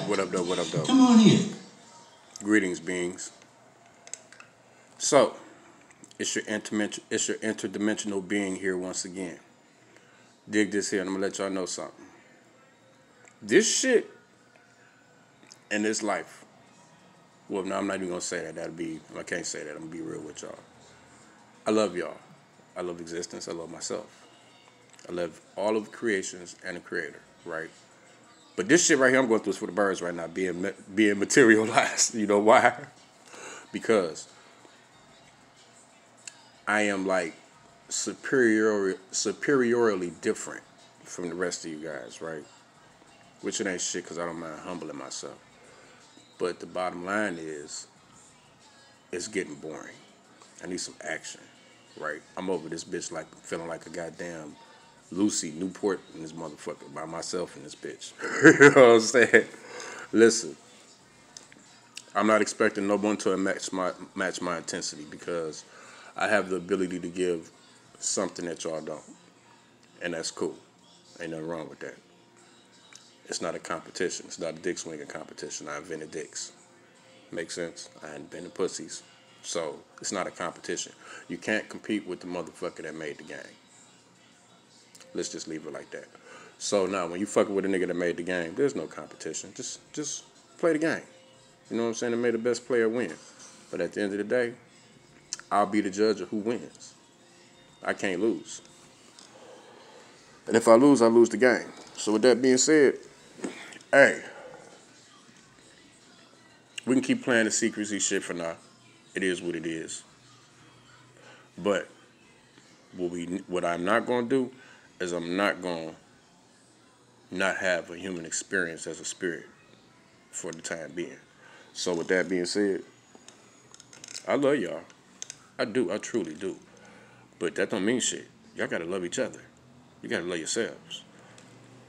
What up, though? What up, though? Come on in. Greetings, beings. So, it's your interdimensional being here once again. Dig this here, and I'm gonna let y'all know something. This shit in this life. Well, no, I'm not even gonna say that. I can't say that. I'm gonna be real with y'all. I love y'all. I love existence. I love myself. I love all of the creations and the creator, right? But this shit right here I'm going through is for the birds right now, being materialized. You know why? Because I am like superiorly different from the rest of you guys, right? Which it ain't shit because I don't mind humbling myself. But the bottom line is, it's getting boring. I need some action, right? I'm over this bitch like feeling like a goddamn Lucy Newport in this motherfucker by myself in this bitch. You know what I'm saying? Listen, I'm not expecting no one to match my intensity because I have the ability to give something that y'all don't, and that's cool. Ain't nothing wrong with that. It's not a competition. It's not a dick swinging competition. I invented dicks. Make sense? I invented pussies. So it's not a competition. You can't compete with the motherfucker that made the game. Let's just leave it like that. So now, when you fucking with a nigga that made the game, there's no competition. Just play the game. You know what I'm saying? It made the best player win. But at the end of the day, I'll be the judge of who wins. I can't lose. And if I lose the game. So with that being said, hey, we can keep playing the secrecy shit for now. It is what it is. But what I'm not going to do is I'm not going to not have a human experience as a spirit for the time being. So with that being said, I love y'all. I do. I truly do. But that don't mean shit. Y'all got to love each other. You got to love yourselves.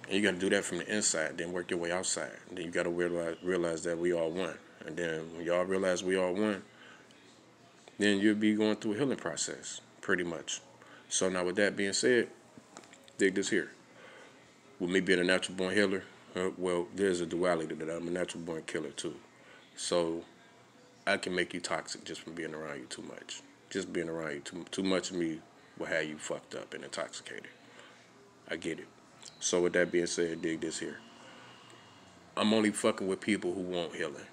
And you got to do that from the inside, then work your way outside. And then you got to realize that we all one. And then when y'all realize we all one, then you'll be going through a healing process, pretty much. So now with that being said, dig this here. With me being a natural born healer, well, there's a duality that I'm a natural born killer too. So I can make you toxic just from being around you too much. Just being around you too much of me will have you fucked up and intoxicated. I get it. So with that being said, dig this here. I'm only fucking with people who want healing.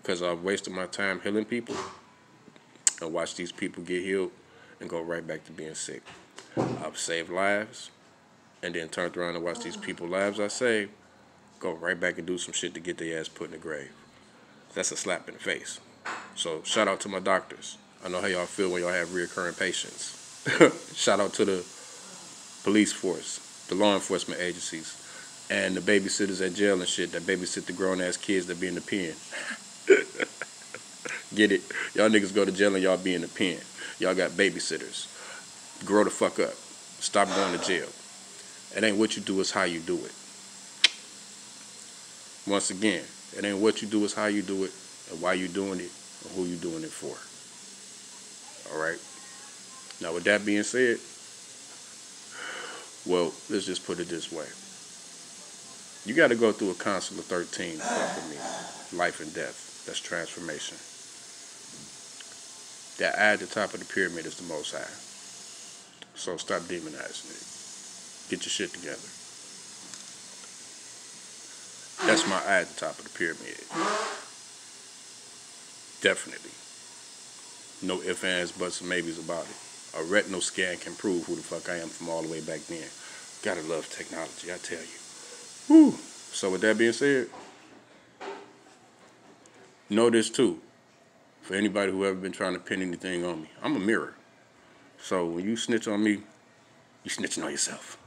Because I've wasted my time healing people and watched these people get healed and go right back to being sick. I've saved lives and then turned around and watched these people's lives I saved go right back and do some shit to get their ass put in the grave. That's a slap in the face. So shout out to my doctors. I know how y'all feel when y'all have reoccurring patients. Shout out to the police force, the law enforcement agencies, and the babysitters at jail and shit that babysit the grown-ass kids that be in the pen. Get it? Y'all niggas go to jail and y'all be in the pen. Y'all got babysitters. Grow the fuck up. Stop going to jail. It ain't what you do, it's how you do it. Once again, it ain't what you do, it's how you do it, and why you doing it, and who you doing it for. Alright? Now with that being said, well, let's just put it this way. You got to go through a council of 13 to fuck with me. Life and death. That's transformation. That eye at the top of the pyramid is the Most High. So stop demonizing it. Get your shit together. That's my eye at the top of the pyramid. Definitely. No ifs, ands, buts, and maybes about it. A retinal scan can prove who the fuck I am from all the way back then. Gotta love technology, I tell you. Whew. So with that being said, know this too. For anybody who ever been trying to pin anything on me, I'm a mirror. So when you snitch on me, you snitching on yourself.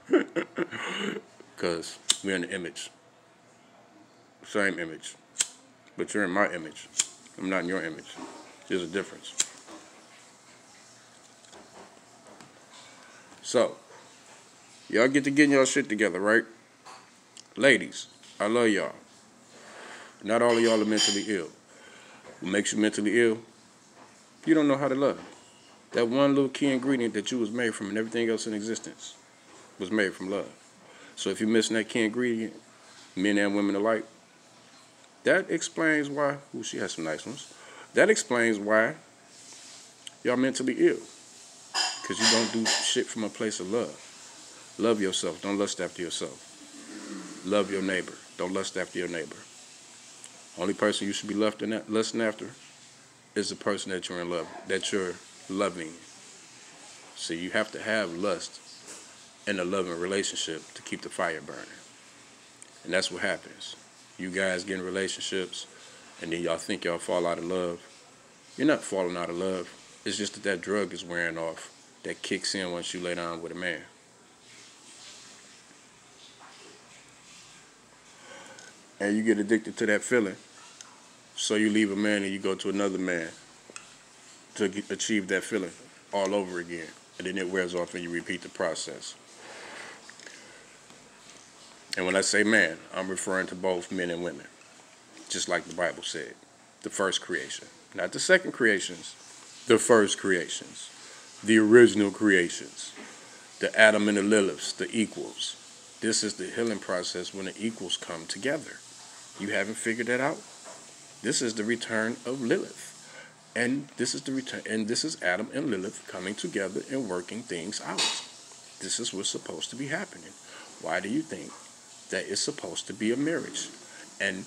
Because we're in the image. Same image. But you're in my image. I'm not in your image. There's a difference. So, y'all get to getting y'all shit together, right? Ladies, I love y'all. Not all of y'all are mentally ill. What makes you mentally ill? You don't know how to love. That one little key ingredient that you was made from and everything else in existence was made from love. So if you're missing that key ingredient, men and women alike. That explains why. Ooh, she has some nice ones. That explains why y'all mentally ill. Because you don't do shit from a place of love. Love yourself. Don't lust after yourself. Love your neighbor. Don't lust after your neighbor. Only person you should be lusting after is the person that you're in love, that you're loving. So you have to have lust in a loving relationship to keep the fire burning. And that's what happens. You guys get in relationships, and then y'all think y'all fall out of love. You're not falling out of love. It's just that drug is wearing off that kicks in once you lay down with a man. And you get addicted to that feeling. So you leave a man and you go to another man to achieve that feeling all over again. And then it wears off and you repeat the process. And when I say man, I'm referring to both men and women. Just like the Bible said. The first creation. Not the second creations. The first creations. The original creations. The Adam and the Liliths. The equals. This is the healing process when the equals come together. You haven't figured that out? This is the return of Lilith. And this is the return, and this is Adam and Lilith coming together and working things out. This is what's supposed to be happening. Why do you think that it's supposed to be a marriage? And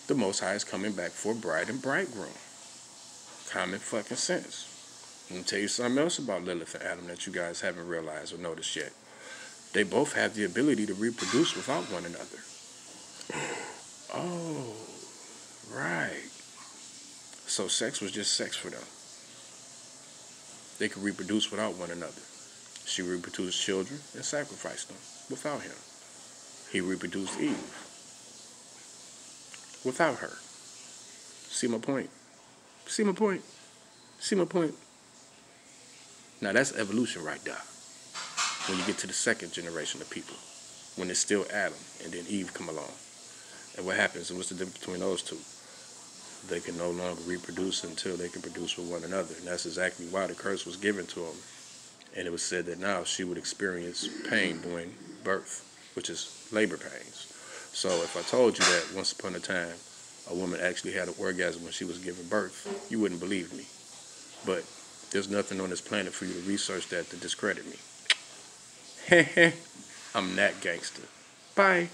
the Most High is coming back for bride and bridegroom. Common fucking sense. Let me tell you something else about Lilith and Adam that you guys haven't realized or noticed yet. They both have the ability to reproduce without one another. Oh, right. So sex was just sex for them. They could reproduce without one another. She reproduced children and sacrificed them without him. He reproduced Eve without her. See my point? See my point? See my point? Now that's evolution right there. When you get to the second generation of people, when it's still Adam and then Eve come along. And what happens, and what's the difference between those two? They can no longer reproduce until they can produce with one another. And that's exactly why the curse was given to them. And it was said that now she would experience pain during birth, which is labor pains. So if I told you that once upon a time a woman actually had an orgasm when she was giving birth, you wouldn't believe me. But there's nothing on this planet for you to research that to discredit me. I'm that gangster. Bye.